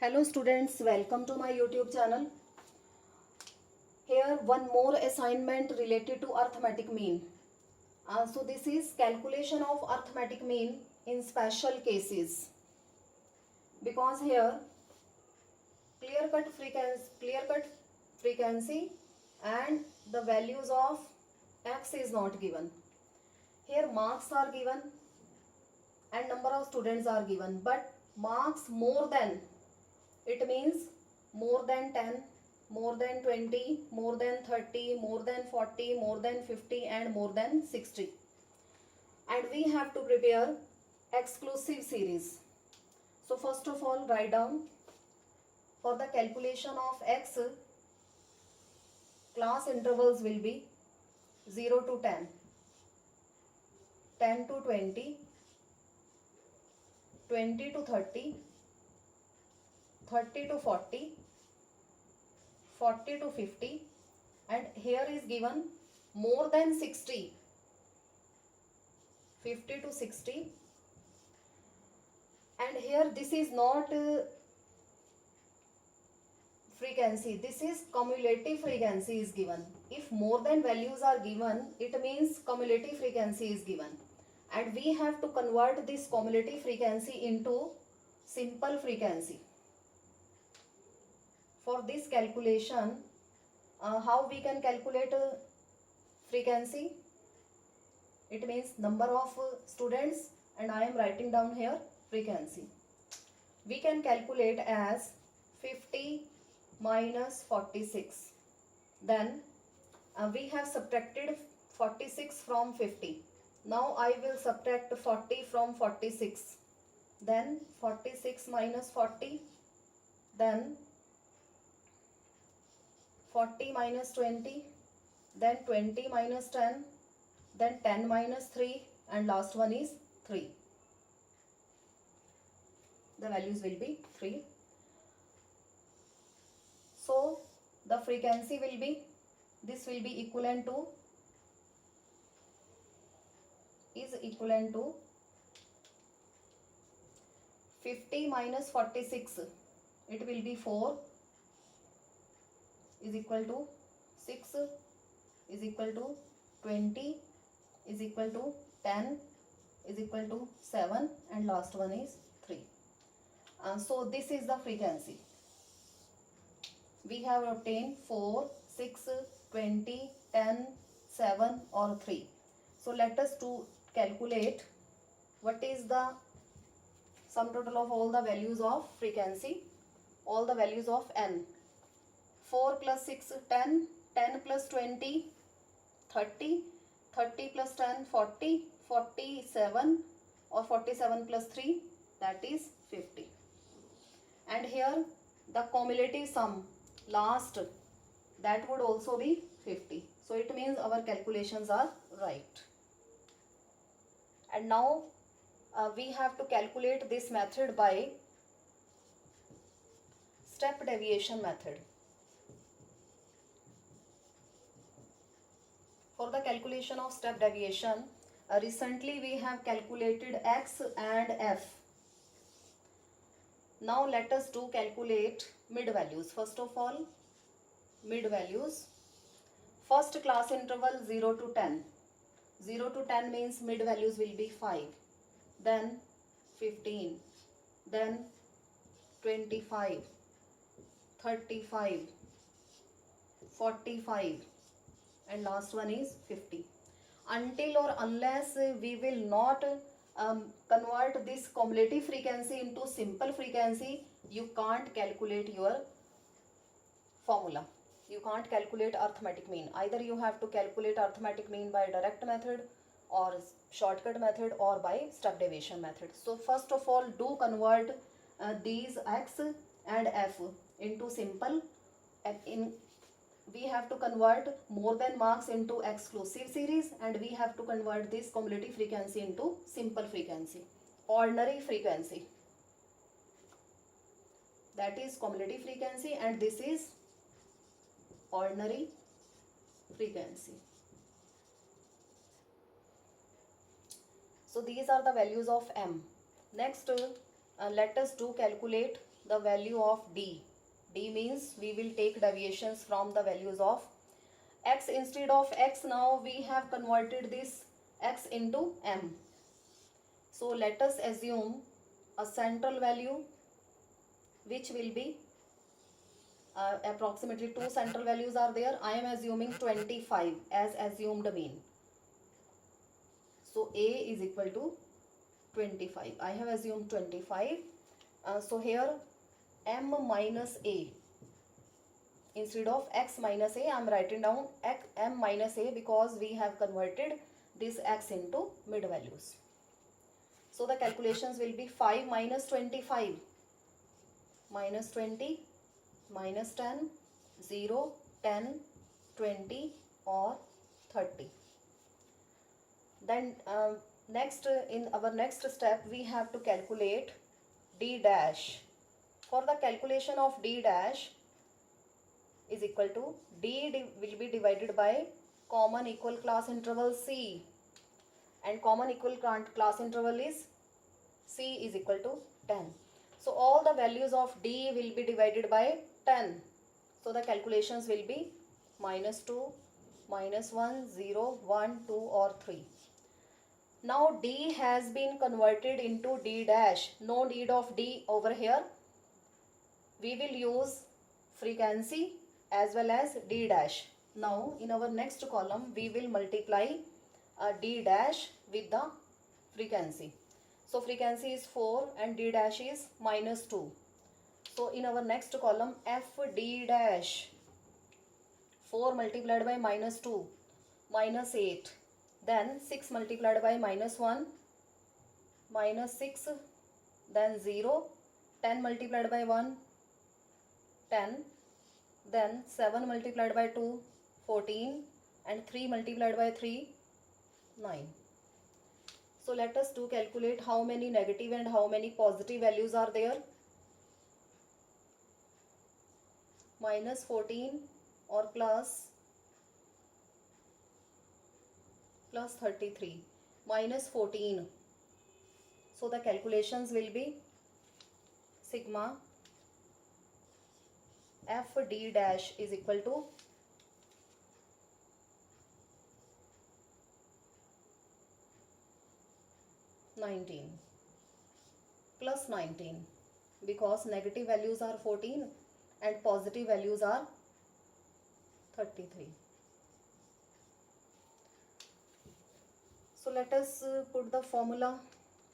Hello students, welcome to my YouTube channel. Here one more assignment related to arithmetic mean. So this is calculation of arithmetic mean in special cases. Because here clear-cut frequency and the values of x is not given. Here marks are given and number of students are given, but marks more than, it means more than 10, more than 20, more than 30, more than 40, more than 50 and more than 60. And we have to prepare exclusive series. So first of all, write down for the calculation of x, class intervals will be 0 to 10, 10 to 20, 20 to 30, 30 to 40, 40 to 50, and here is given more than 60, 50 to 60, and here this is not frequency, this is cumulative frequency is given. If more than values are given, it means cumulative frequency is given, and we have to convert this cumulative frequency into simple frequency. For this calculation, how we can calculate frequency? It means number of students, and I am writing down here frequency. We can calculate as 50 minus 46. Then we have subtracted 46 from 50. Now I will subtract 40 from 46. Then 46 minus 40. Then 40 minus 20, then 20 minus 10, then 10 minus 3, and last one is 3. The values will be 3. So the frequency will be, this will be equivalent to, is equivalent to 50 minus 46, it will be 4, is equal to 6, is equal to 20, is equal to 10, is equal to 7, and last one is 3. So this is the frequency. We have obtained 4, 6, 20, 10, 7 or 3. So let us calculate what is the sum total of all the values of frequency, all the values of n. 4 plus 6, 10, 10 plus 20, 30, 30 plus 10, 40, 47 or 47 plus 3, that is 50. And here the cumulative sum last, that would also be 50. So it means our calculations are right. And now we have to calculate this method by step deviation method. For the calculation of step deviation, recently we have calculated x and f. Now let us calculate mid values. First of all, mid values. First class interval 0 to 10. 0 to 10 means mid values will be 5. Then 15. Then 25. 35. 45. And last one is 50. Until or unless we will not convert this cumulative frequency into simple frequency, you can't calculate your formula. You can't calculate arithmetic mean. Either you have to calculate arithmetic mean by direct method or shortcut method or by step deviation method. So first of all, do convert these x and f into simple. We have to convert more than marks into exclusive series, and we have to convert this cumulative frequency into simple frequency, ordinary frequency. That is cumulative frequency, and this is ordinary frequency. So these are the values of m. Next, let us calculate the value of d. D means we will take deviations from the values of x. Instead of x, now we have converted this x into m. So let us assume a central value which will be approximately two central values are there. I am assuming 25 as assumed mean. So a is equal to 25. I have assumed 25. So here m minus a, instead of x minus a, I am writing down m minus a because we have converted this x into mid values. So the calculations will be 5 minus 25, minus 20, minus 10, 0, 10, 20 or 30. Then next, in our next step, we have to calculate d dash. For the calculation of d dash is equal to d will be divided by common equal class interval c, and common equal class interval is c is equal to 10. So all the values of d will be divided by 10. So the calculations will be minus 2, minus 1, 0, 1, 2 or 3. Now d has been converted into d dash. No need of d over here. We will use frequency as well as d dash. Now in our next column we will multiply d dash with the frequency. So frequency is 4 and d dash is minus 2. So in our next column f d dash, 4 multiplied by minus 2, minus 8. Then 6 multiplied by minus 1, minus 6. Then 0, 10 multiplied by 1, 10. Then 7 multiplied by 2, 14. And 3 multiplied by 3, 9. So let us do calculate how many negative and how many positive values are there. Minus 14 or plus 33, minus 14. So the calculations will be sigma f d dash is equal to plus 19, because negative values are 14 and positive values are 33. So let us put the formula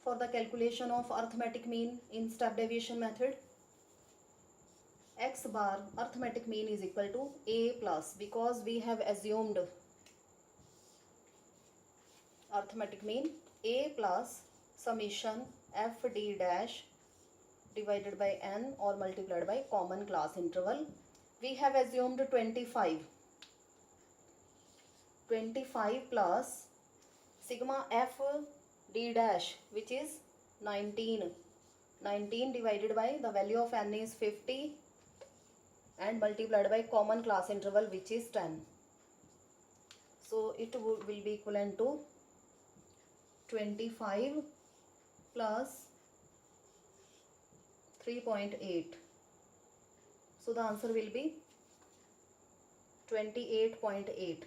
for the calculation of arithmetic mean in step deviation method. X bar arithmetic mean is equal to a plus, because we have assumed arithmetic mean, a plus summation f d dash divided by n or multiplied by common class interval. We have assumed 25. 25 plus sigma f d dash, which is 19. 19 divided by the value of n is 50 and multiplied by common class interval, which is 10. So it will be equivalent to 25 plus 3.8. So the answer will be 28.8.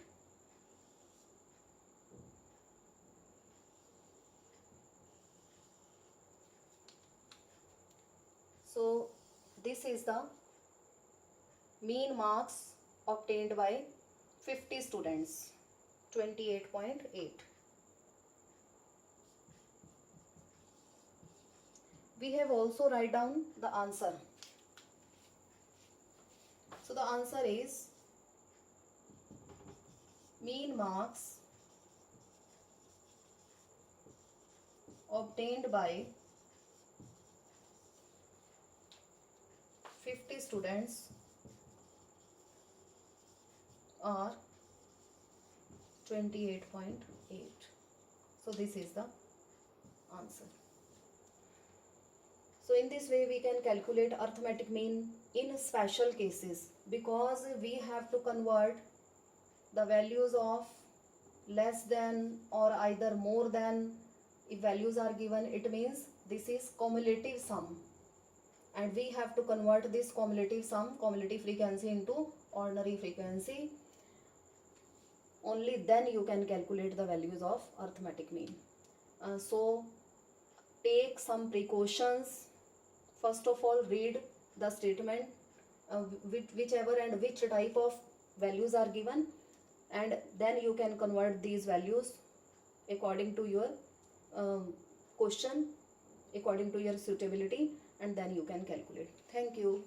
So this is the mean marks obtained by 50 students, 28.8. We have also write down the answer. So the answer is mean marks obtained by 50 students are 28.8. So this is the answer. So in this way we can calculate arithmetic mean in special cases, because we have to convert the values of less than or either more than. If values are given, it means this is cumulative sum. and we have to convert this cumulative frequency into ordinary frequency. Only then you can calculate the values of arithmetic mean. So take some precautions. First of all, read the statement, whichever and which type of values are given, and then you can convert these values according to your question, according to your suitability, and then you can calculate. Thank you.